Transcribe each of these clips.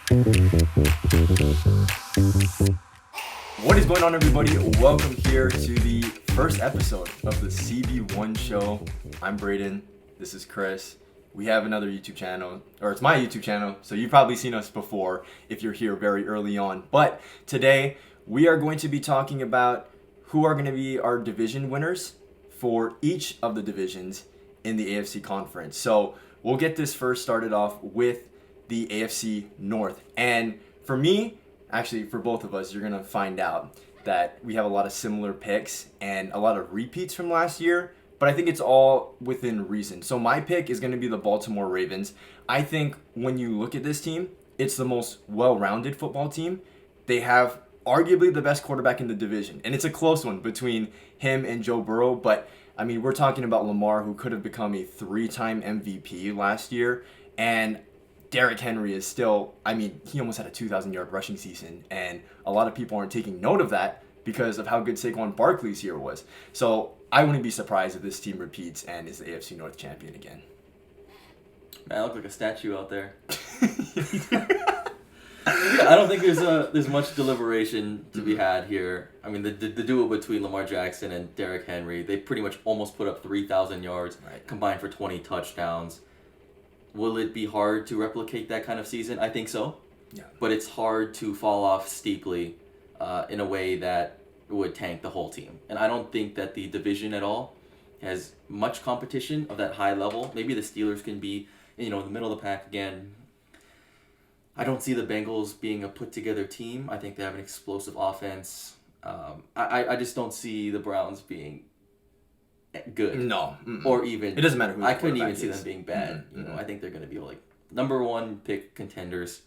What is going on, everybody? Welcome here to the first episode of the CB1 show. I'm Braden. This is Chris. We have another YouTube channel, or it's my YouTube channel, so you've probably seen us before if you're here very early on. But today, we are going to be talking about who are going to be our division winners for each of the divisions in the AFC conference. So we'll get this first started off with the AFC North. And for me, actually for both of us, you're going to find out that we have a lot of similar picks and a lot of repeats from last year, but I think it's all within reason. So my pick is going to be the Baltimore Ravens. I think when you look at this team, it's the most well-rounded football team. They have arguably the best quarterback in the division, and it's a close one between him and Joe Burrow, but I mean, we're talking about Lamar, who could have become a 3-time MVP last year, and Derrick Henry is still, I mean, he almost had a 2,000-yard rushing season, and a lot of people aren't taking note of that because of how good Saquon Barkley's year was. So I wouldn't be surprised if this team repeats and is the AFC North champion again. Man, I look like a statue out there. I don't think there's much deliberation to be had here. I mean, the duo between Lamar Jackson and Derrick Henry, they pretty much almost put up 3,000 yards, combined for 20 touchdowns. Will it be hard to replicate that kind of season? I think so. Yeah. But it's hard to fall off steeply in a way that would tank the whole team. And I don't think that the division at all has much competition of that high level. Maybe the Steelers can be, in the middle of the pack again. I don't see the Bengals being a put-together team. I think they have an explosive offense. I just don't see the Browns being good. No. Or even... It doesn't matter who I couldn't even see them being bad. Mm-hmm. I think they're going to be like number one pick contenders.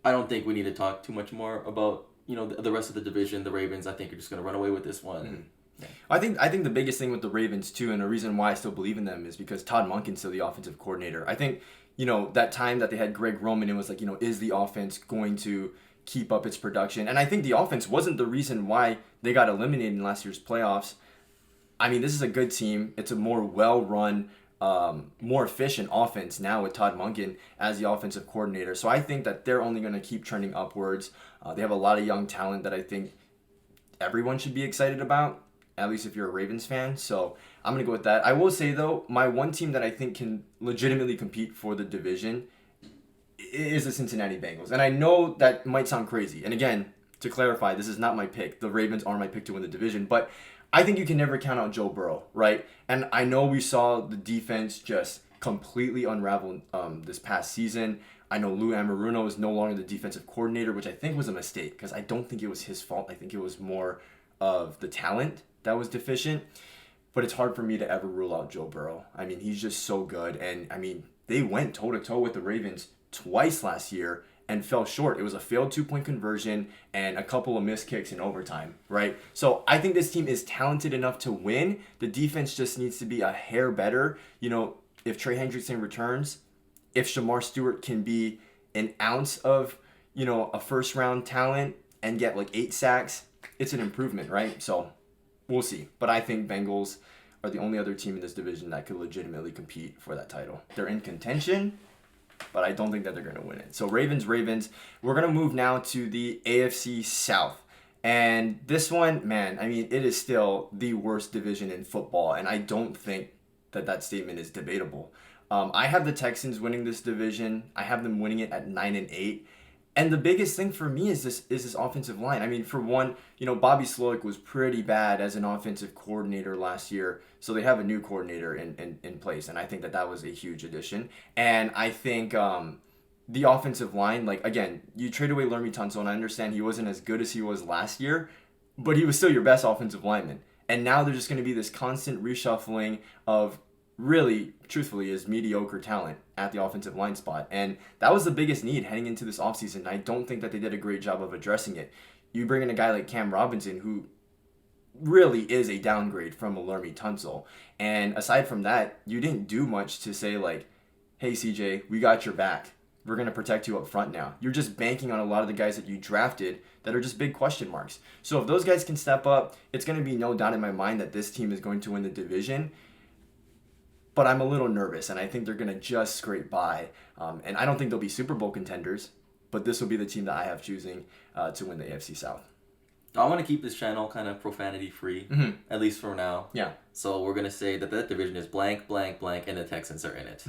I don't think we need to talk too much more about, the rest of the division. The Ravens, I think, are just going to run away with this one. Mm-hmm. Yeah. I think the biggest thing with the Ravens, too, and the reason why I still believe in them is because Todd Monken's still the offensive coordinator. I think, that time that they had Greg Roman, it was like, is the offense going to keep up its production? And I think the offense wasn't the reason why they got eliminated in last year's playoffs. I mean, this is a good team. It's a more well-run, more efficient offense now with Todd Monken as the offensive coordinator. So I think that they're only going to keep trending upwards. They have a lot of young talent that I think everyone should be excited about, at least if you're a Ravens fan. So I'm going to go with that. I will say, though, my one team that I think can legitimately compete for the division is the Cincinnati Bengals. And I know that might sound crazy. And again, to clarify, this is not my pick. The Ravens are my pick to win the division. But I think you can never count out Joe Burrow, right? And I know we saw the defense just completely unravel this past season. I know Lou Anarumo is no longer the defensive coordinator, which I think was a mistake because I don't think it was his fault. I think it was more of the talent that was deficient. But it's hard for me to ever rule out Joe Burrow. I mean, he's just so good. And, I mean, they went toe-to-toe with the Ravens twice last year and fell short. It was a failed 2-point conversion and a couple of missed kicks in overtime, right? So I think this team is talented enough to win. The defense just needs to be a hair better. If Trey Hendrickson returns, if Shamar Stewart can be an ounce of, a first-round talent and get like 8 sacks, it's an improvement, right? So we'll see. But I think Bengals are the only other team in this division that could legitimately compete for that title. They're in contention, but I don't think that they're going to win it. So Ravens. We're going to move now to the AFC South. And this one, man, I mean, it is still the worst division in football, and I don't think that statement is debatable. I have the Texans winning this division. I have them winning it at 9-8. And the biggest thing for me is this offensive line. I mean, for one, Bobby Slowick was pretty bad as an offensive coordinator last year. So they have a new coordinator in place. And I think that was a huge addition. And I think the offensive line, like, again, you trade away Lermy Tunsil, and I understand he wasn't as good as he was last year, but he was still your best offensive lineman. And now there's just going to be this constant reshuffling of really, truthfully, is mediocre talent at the offensive line spot. And that was the biggest need heading into this offseason. I don't think that they did a great job of addressing it. You bring in a guy like Cam Robinson, who really is a downgrade from a Lermy Tunsil. And aside from that, you didn't do much to say, like, hey, CJ, we got your back. We're going to protect you up front now. You're just banking on a lot of the guys that you drafted that are just big question marks. So if those guys can step up, it's going to be no doubt in my mind that this team is going to win the division. But I'm a little nervous, and I think they're going to just scrape by. And I don't think they'll be Super Bowl contenders, but this will be the team that I have choosing to win the AFC South. I want to keep this channel kind of profanity free, at least for now. Yeah. So we're going to say that division is blank, blank, blank, and the Texans are in it.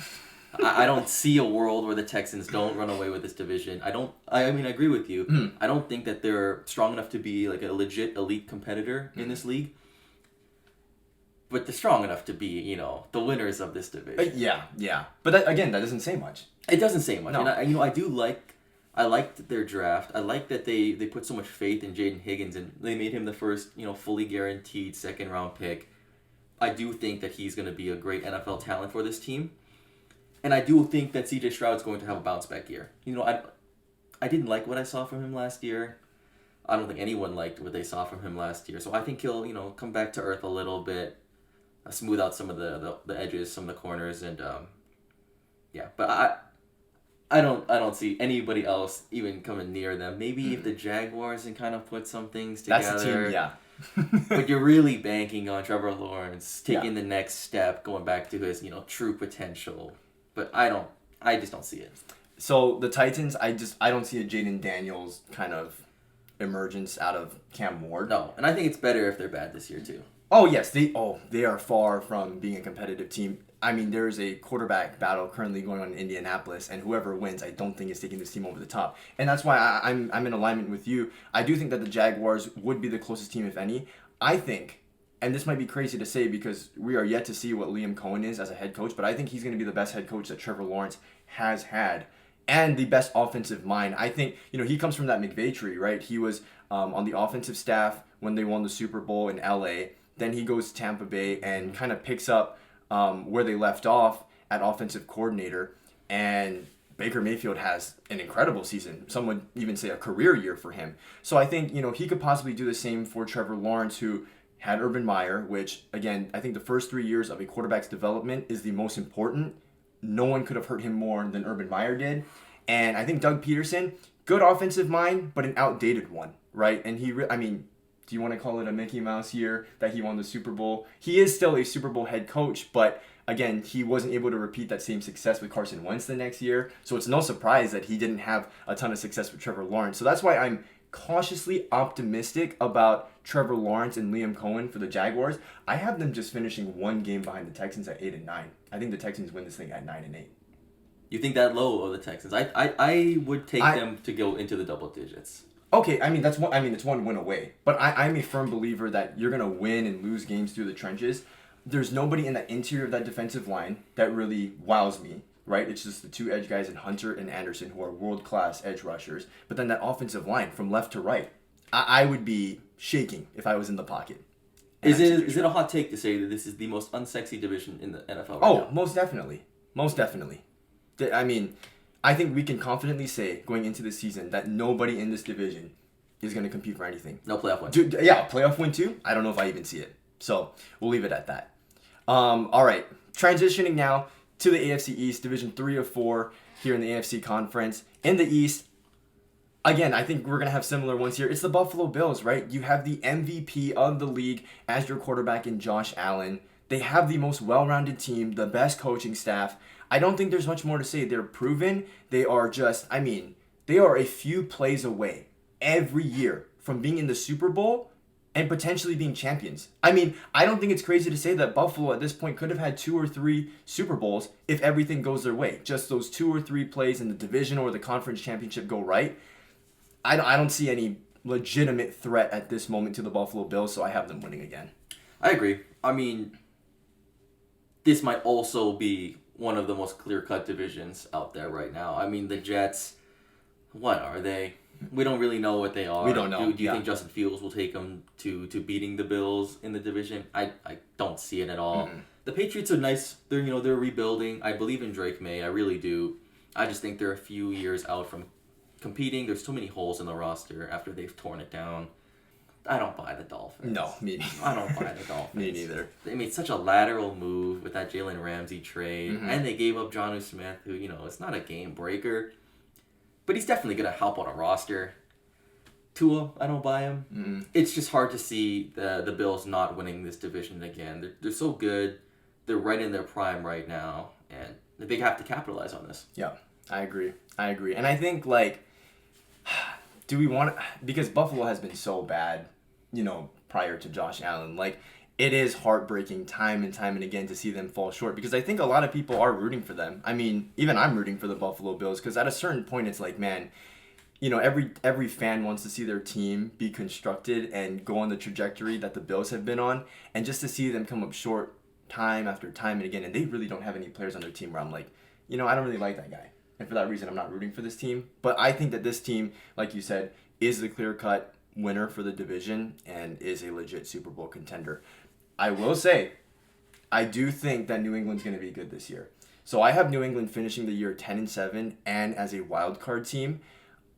I don't see a world where the Texans don't run away with this division. I agree with you. I don't think that they're strong enough to be like a legit elite competitor in this league. But they're strong enough to be, the winners of this division. Yeah. But that doesn't say much. It doesn't say much. No. And I liked their draft. I like that they put so much faith in Jaden Higgins and they made him the first, fully guaranteed second round pick. I do think that he's going to be a great NFL talent for this team. And I do think that CJ Stroud's going to have a bounce back year. I didn't like what I saw from him last year. I don't think anyone liked what they saw from him last year. So I think he'll, come back to earth a little bit, smooth out some of the edges, some of the corners, and But I don't see anybody else even coming near them. Maybe if the Jaguars can kind of put some things together. That's the team, yeah. But you're really banking on Trevor Lawrence taking the next step, going back to his, true potential. But I just don't see it. So the Titans, I don't see a Jaden Daniels kind of emergence out of Cam Ward. No, and I think it's better if they're bad this year too. Oh yes, they are far from being a competitive team. I mean, there is a quarterback battle currently going on in Indianapolis, and whoever wins, I don't think is taking this team over the top. And that's why I'm in alignment with you. I do think that the Jaguars would be the closest team, if any. I think, and this might be crazy to say because we are yet to see what Liam Cohen is as a head coach, but I think he's going to be the best head coach that Trevor Lawrence has had and the best offensive mind. I think, he comes from that McVay tree, right? He was on the offensive staff when they won the Super Bowl in LA. Then he goes to Tampa Bay and kind of picks up where they left off at offensive coordinator. And Baker Mayfield has an incredible season. Some would even say a career year for him. So I think, he could possibly do the same for Trevor Lawrence, who had Urban Meyer, which, again, I think the first 3 years of a quarterback's development is the most important. No one could have hurt him more than Urban Meyer did. And I think Doug Peterson, good offensive mind, but an outdated one, right? And do you want to call it a Mickey Mouse year that he won the Super Bowl? He is still a Super Bowl head coach, but again, he wasn't able to repeat that same success with Carson Wentz the next year. So it's no surprise that he didn't have a ton of success with Trevor Lawrence. So that's why I'm cautiously optimistic about Trevor Lawrence and Liam Cohen for the Jaguars. I have them just finishing one game behind the Texans at 8-9. I think the Texans win this thing at 9-8. You think that low of the Texans? I would take them to go into the double digits. Okay, it's one win away. But I'm a firm believer that you're gonna win and lose games through the trenches. There's nobody in the interior of that defensive line that really wows me. Right, it's just the two edge guys in Hunter and Anderson who are world-class edge rushers. But then that offensive line from left to right, I would be shaking if I was in the pocket. Is it a hot take to say that this is the most unsexy division in the NFL right now? Most definitely. I think we can confidently say going into the season that nobody in this division is going to compete for anything. No playoff win. Playoff win too? I don't know if I even see it. So we'll leave it at that. All right, transitioning now to the AFC East, Division 3 of 4 here in the AFC Conference. In the East, again, I think we're going to have similar ones here. It's the Buffalo Bills, right? You have the MVP of the league as your quarterback in Josh Allen. They have the most well-rounded team, the best coaching staff. I don't think there's much more to say. They're proven. They are they are a few plays away every year from being in the Super Bowl and potentially being champions. I don't think it's crazy to say that Buffalo at this point could have had 2 or 3 Super Bowls if everything goes their way. Just those 2 or 3 plays in the division or the conference championship go right. I don't see any legitimate threat at this moment to the Buffalo Bills, so I have them winning again. I agree. This might also be one of the most clear-cut divisions out there right now. The Jets, what are they? We don't really know what they are. We don't know. Do you think Justin Fields will take them to beating the Bills in the division? I don't see it at all. Mm-hmm. The Patriots are nice. They're rebuilding. I believe in Drake May. I really do. I just think they're a few years out from competing. There's too many holes in the roster after they've torn it down. I don't buy the Dolphins. No, me neither. I don't buy the Dolphins. Me neither. They made such a lateral move with that Jalen Ramsey trade, and they gave up Jonnu Smith, who, it's not a game breaker, but he's definitely going to help on a roster. Tua, I don't buy him. Mm-hmm. It's just hard to see the Bills not winning this division again. They're so good. They're right in their prime right now, and they have to capitalize on this. Yeah, I agree. And I think, do we want to, because Buffalo has been so bad, prior to Josh Allen. Like, it is heartbreaking time and again to see them fall short, because I think a lot of people are rooting for them. I mean, even I'm rooting for the Buffalo Bills, because at a certain point it's like, man, every fan wants to see their team be constructed and go on the trajectory that the Bills have been on, and just to see them come up short time after time and again, and they really don't have any players on their team where I'm like, I don't really like that guy. And for that reason, I'm not rooting for this team. But I think that this team, like you said, is the clear-cut winner for the division and is a legit Super Bowl contender. I will say, I do think that New England's going to be good this year. So I have New England finishing the year 10-7 and as a wild card team.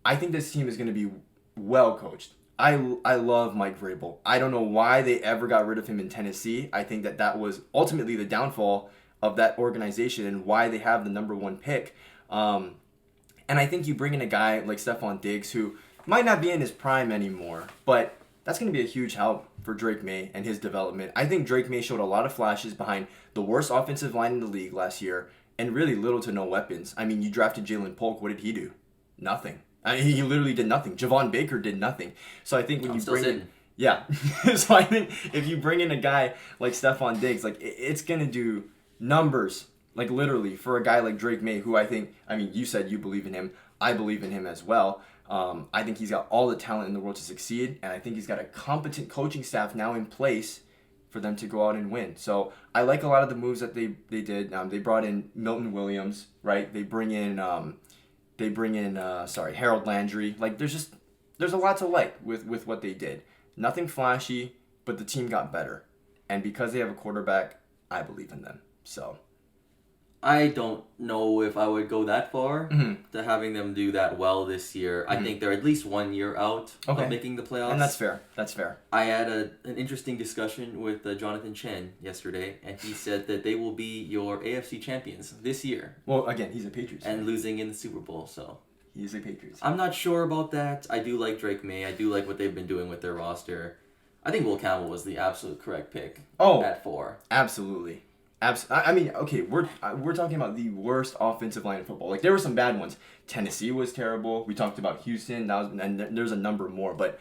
I think this team is going to be well coached. I love Mike Vrabel. I don't know why they ever got rid of him in Tennessee. I think that was ultimately the downfall of that organization and why they have the number one pick. And I think you bring in a guy like Stephon Diggs, who might not be in his prime anymore, but that's going to be a huge help for Drake May and his development. I think Drake May showed a lot of flashes behind the worst offensive line in the league last year and really little to no weapons. I mean, you drafted Jalen Polk. What did he do? Nothing. I mean, he literally did nothing. Javon Baker did nothing. So I think when you bring in... Yeah. So I think if you bring in a guy like Stephon Diggs, like, it's going to do numbers, like, literally, for a guy like Drake May, who I think... I mean, you said you believe in him. I believe in him as well. I think he's got all the talent in the world to succeed, and I think he's got a competent coaching staff now in place for them to go out and win. So I like a lot of the moves that they did. They brought in Milton Williams, right? They bring in Harold Landry. Like, there's a lot to like with what they did. Nothing flashy, but the team got better, and because they have a quarterback, I believe in them. So. I don't know if I would go that far to having them do that well this year. I think they're at least 1 year out of making the playoffs. And that's fair. That's fair. I had an interesting discussion with Jonathan Chen yesterday, and he said that they will be your AFC champions this year. Well, again, he's a Patriots fan. And losing in the Super Bowl, so. He's a Patriots fan. I'm not sure about that. I do like Drake May. I do like what they've been doing with their roster. I think Will Campbell was the absolute correct pick at 4. Absolutely. I mean, okay, we're talking about the worst offensive line in football. Like, there were some bad ones. Tennessee was terrible. We talked about Houston. And there's a number more. But,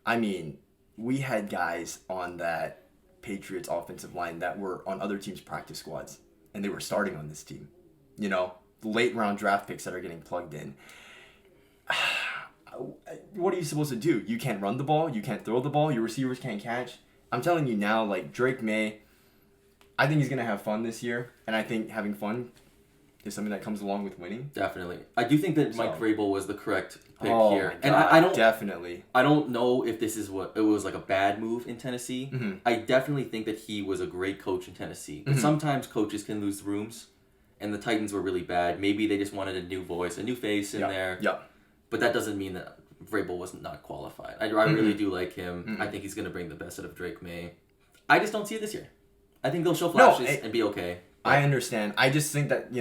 I mean, we had guys on that Patriots offensive line that were on other teams' practice squads. And they were starting on this team. Late-round draft picks that are getting plugged in. What are you supposed to do? You can't run the ball. You can't throw the ball. Your receivers can't catch. I'm telling you now, like, Drake May... I think he's going to have fun this year, and I think having fun is something that comes along with winning. Definitely. I do think that Mike Vrabel was the correct pick here. And I don't definitely. I don't know if this is what it was, like a bad move in Tennessee. Mm-hmm. I definitely think that he was a great coach in Tennessee. But sometimes coaches can lose rooms, and the Titans were really bad. Maybe they just wanted a new voice, a new face in there. Yeah. But that doesn't mean that Vrabel was not qualified. I really do like him. I think he's going to bring the best out of Drake May. I just don't see it this year. I think they'll show flashes and be okay. But I understand. I just think that,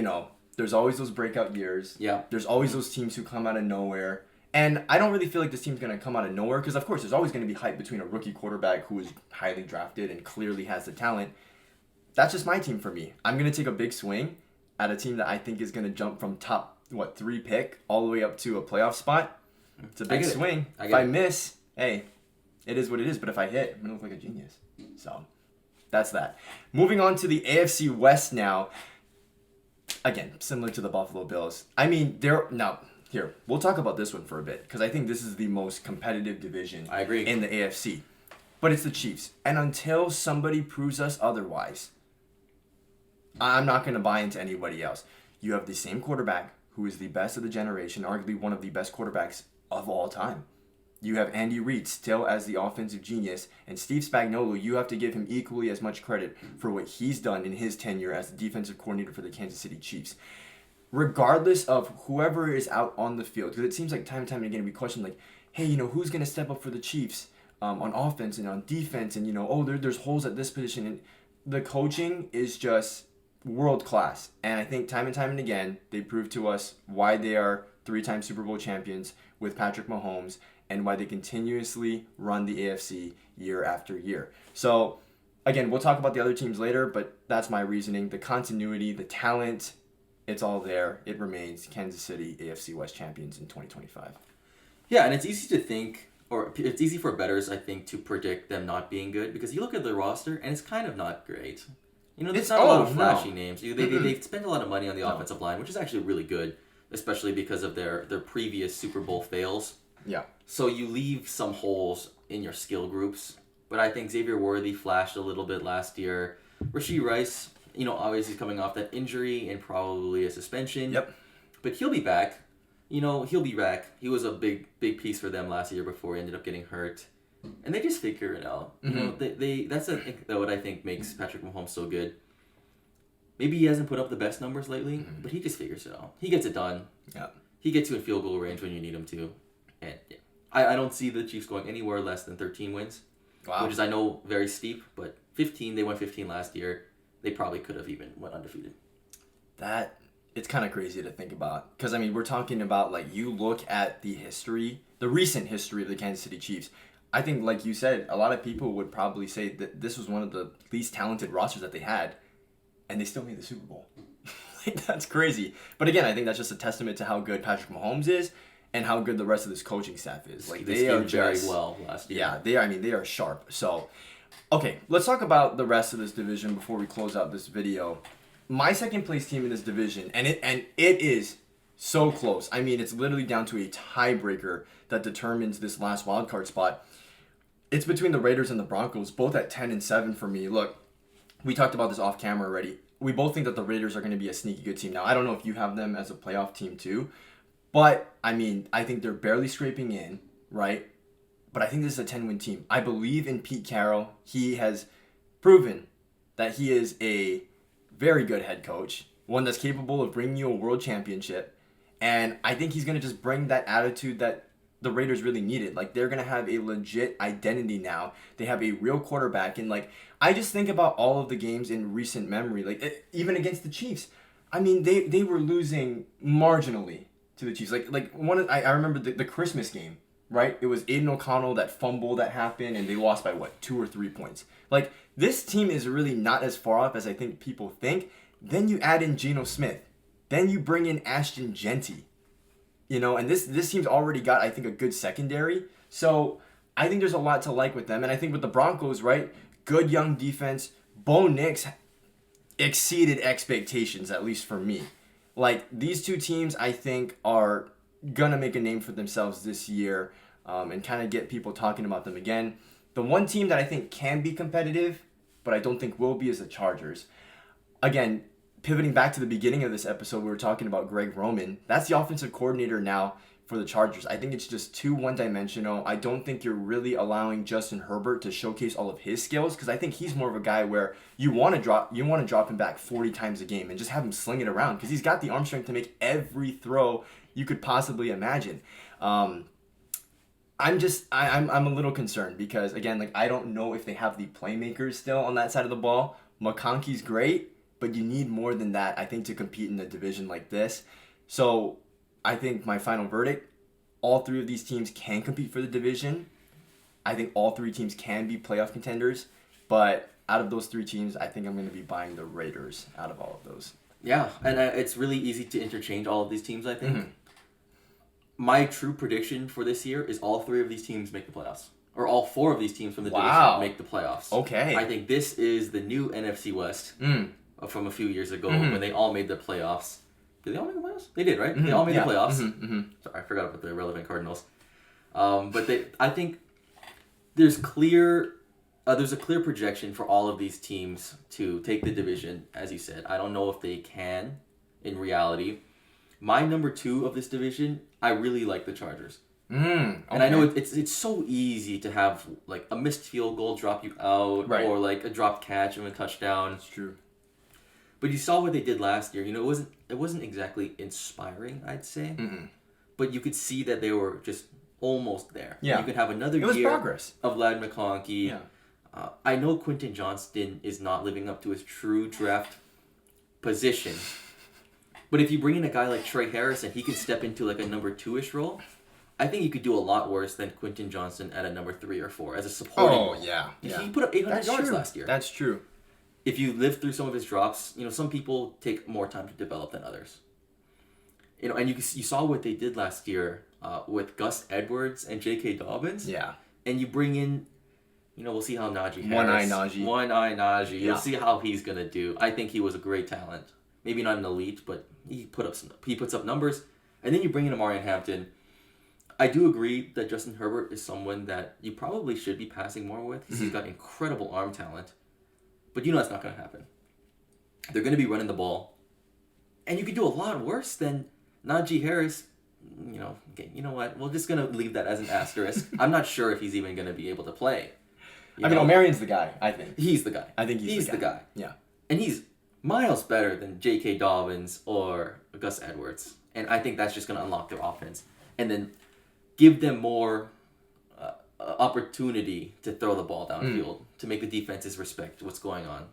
there's always those breakout years. Yeah. There's always those teams who come out of nowhere. And I don't really feel like this team's going to come out of nowhere because, of course, there's always going to be hype between a rookie quarterback who is highly drafted and clearly has the talent. That's just my team for me. I'm going to take a big swing at a team that I think is going to jump from top, 3 pick all the way up to a playoff spot. It's a big swing. If I miss, hey, it is what it is. But if I hit, I'm going to look like a genius. So... that's that. Moving on to the AFC West now. Again, similar to the Buffalo Bills. I mean, here, we'll talk about this one for a bit because I think this is the most competitive division I agree. In the AFC. But it's the Chiefs. And until somebody proves us otherwise, I'm not going to buy into anybody else. You have the same quarterback who is the best of the generation, arguably one of the best quarterbacks of all time. You have Andy Reid still as the offensive genius, and Steve Spagnuolo, you have to give him equally as much credit for what he's done in his tenure as the defensive coordinator for the Kansas City Chiefs. Regardless of whoever is out on the field, because it seems like time and time again we question like, hey, who's going to step up for the Chiefs on offense and on defense, and there's holes at this position, and the coaching is just world class. And I think time and time and again they prove to us why they are 3-time Super Bowl champions with Patrick Mahomes, and why they continuously run the AFC year after year. So, again, we'll talk about the other teams later, but that's my reasoning. The continuity, the talent, it's all there. It remains Kansas City AFC West champions in 2025. Yeah, and it's easy to think, or it's easy for bettors, I think, to predict them not being good because you look at the roster and it's kind of not great. You know, there's not a lot of flashy names. They spend a lot of money on the offensive line, which is actually really good, especially because of their previous Super Bowl fails. Yeah. So you leave some holes in your skill groups. But I think Xavier Worthy flashed a little bit last year. Rashee Rice, you know, obviously coming off that injury and probably a suspension. Yep. But he'll be back. You know, he'll be back. He was a big piece for them last year before he ended up getting hurt. And they just figure it out. You know, that's what I think makes Patrick Mahomes so good. Maybe he hasn't put up the best numbers lately, but he just figures it out. He gets it done. Yeah. He gets you in field goal range when you need him to. And yeah, I don't see the Chiefs going anywhere less than 13 wins. Wow. Which is, I know, very steep, but 15, they went 15 last year. They probably could have even went undefeated. It's kind of crazy to think about. Because, I mean, we're talking about, like, you look at the recent history of the Kansas City Chiefs. I think, like you said, a lot of people would probably say that this was one of the least talented rosters that they had, and they still made the Super Bowl. Like, that's crazy. But again, I think that's just a testament to how good Patrick Mahomes is and how good the rest of this coaching staff is. Like, they are very well last year. Yeah, they are. I mean, they are sharp. So, okay, let's talk about the rest of this division before we close out this video. My second place team in this division, and it is so close. I mean, it's literally down to a tiebreaker that determines this last wildcard spot. It's between the Raiders and the Broncos, both at 10-7 for me. Look, we talked about this off camera already. We both think that the Raiders are going to be a sneaky good team. Now, I don't know if you have them as a playoff team too, but I mean, I think they're barely scraping in, right? But I think this is a 10-win team. I believe in Pete Carroll. He has proven that he is a very good head coach, one that's capable of bringing you a world championship. And I think he's going to just bring that attitude that the Raiders really needed. Like, they're going to have a legit identity now. They have a real quarterback. And, like, I just think about all of the games in recent memory, like, even against the Chiefs. I mean, they were losing marginally to the Chiefs. I remember the Christmas game, right? It was Aiden O'Connell, that fumble that happened, and they lost by, 2 or 3 points. Like, this team is really not as far off as I think people think. Then you add in Geno Smith. Then you bring in Ashton Genty. You know, and this team's already got, I think, a good secondary. So I think there's a lot to like with them. And I think with the Broncos, right, good young defense. Bo Nix exceeded expectations, at least for me. Like, these two teams, I think, are going to make a name for themselves this year and kind of get people talking about them again. The one team that I think can be competitive, but I don't think will be, is the Chargers. Again, pivoting back to the beginning of this episode, we were talking about Greg Roman. That's the offensive coordinator now for the Chargers. I think it's just too one-dimensional. I don't think you're really allowing Justin Herbert to showcase all of his skills, because I think he's more of a guy where you want to drop him back 40 times a game and just have him sling it around, because he's got the arm strength to make every throw you could possibly imagine. I'm a little concerned because, again, like, I don't know if they have the playmakers still on that side of the ball. McConkey's great, but you need more than that, I think, to compete in a division like this. So I think my final verdict, all three of these teams can compete for the division. I think all three teams can be playoff contenders. But out of those three teams, I think I'm going to be buying the Raiders out of all of those. Yeah, and it's really easy to interchange all of these teams, I think. Mm-hmm. My true prediction for this year is all three of these teams make the playoffs. Or all four of these teams from the division make the playoffs. Okay. I think this is the new NFC West. From a few years ago when they all made the playoffs. Did they all make the playoffs? They did, right? They all made the playoffs. Sorry, I forgot about the irrelevant Cardinals. But I think there's a clear projection for all of these teams to take the division, as you said. I don't know if they can in reality. My number 2 of this division, I really like the Chargers. Okay. And I know it's so easy to have, like, a missed field goal drop you out, right, or like a dropped catch and a touchdown. It's true. But you saw what they did last year. You know, it wasn't exactly inspiring, I'd say. Mm-mm. But you could see that they were just almost there. Yeah. You could have another year progress of Ladd McConkey. Yeah. I know Quentin Johnston is not living up to his true draft position. But if you bring in a guy like Trey Harrison, he can step into like a number 2-ish role. I think you could do a lot worse than Quentin Johnston at a number 3 or 4 as a supporting role. Yeah. He put up 800 yards last year. That's true. If you live through some of his drops, you know, some people take more time to develop than others. and you saw what they did last year with Gus Edwards and J.K. Dobbins. Yeah. And you bring in, we'll see how Najee Harris. One-eye Najee. You'll see how he's gonna do. I think he was a great talent. Maybe not an elite, but he puts up numbers. And then you bring in Amarian Hampton. I do agree that Justin Herbert is someone that you probably should be passing more with because he's got incredible arm talent. But that's not going to happen. They're going to be running the ball. And you could do a lot worse than Najee Harris. Okay, you know what? We're just going to leave that as an asterisk. I'm not sure if he's even going to be able to play. Omarion's the guy, I think. He's the guy. I think he's the guy. Yeah. And he's miles better than J.K. Dobbins or Gus Edwards. And I think that's just going to unlock their offense. And then give them more opportunity to throw the ball downfield, to make the defenses respect what's going on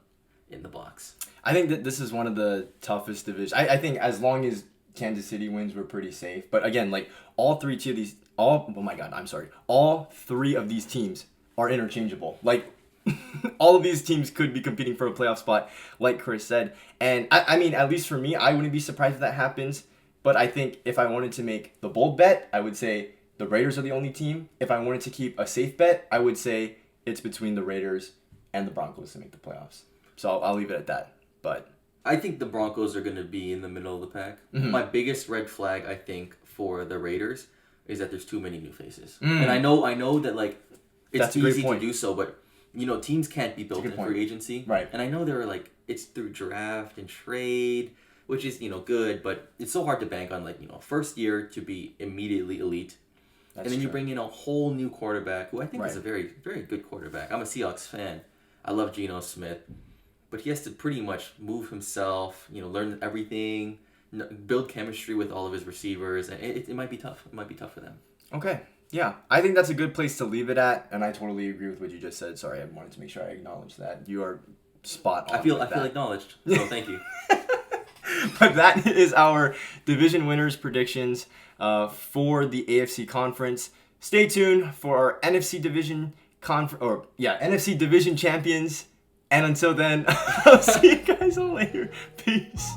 in the box. I think that this is one of the toughest divisions. I think as long as Kansas City wins, we're pretty safe. But again, all three of these teams are interchangeable. All of these teams could be competing for a playoff spot, like Chris said. And I mean, at least for me, I wouldn't be surprised if that happens. But I think if I wanted to make the bold bet, I would say the Raiders are the only team. If I wanted to keep a safe bet, I would say it's between the Raiders and the Broncos to make the playoffs. So I'll leave it at that. But I think the Broncos are going to be in the middle of the pack. Mm-hmm. My biggest red flag, I think, for the Raiders is that there's too many new faces. And I know that it's easy to do so, but teams can't be built in free agency. Right. And I know they're it's through draft and trade, which is good, but it's so hard to bank on first year to be immediately elite. That's and then you bring in a whole new quarterback, who I think is a very, very good quarterback. I'm a Seahawks fan. I love Geno Smith. But he has to pretty much move himself, learn everything, build chemistry with all of his receivers. And it might be tough. It might be tough for them. Okay. Yeah. I think that's a good place to leave it at. And I totally agree with what you just said. Sorry, I wanted to make sure I acknowledge that. You are spot on. I feel acknowledged. So thank you. But that is our division winners predictions for the AFC conference. Stay tuned for our NFC division NFC division champions. And until then, I'll see you guys all later. Peace.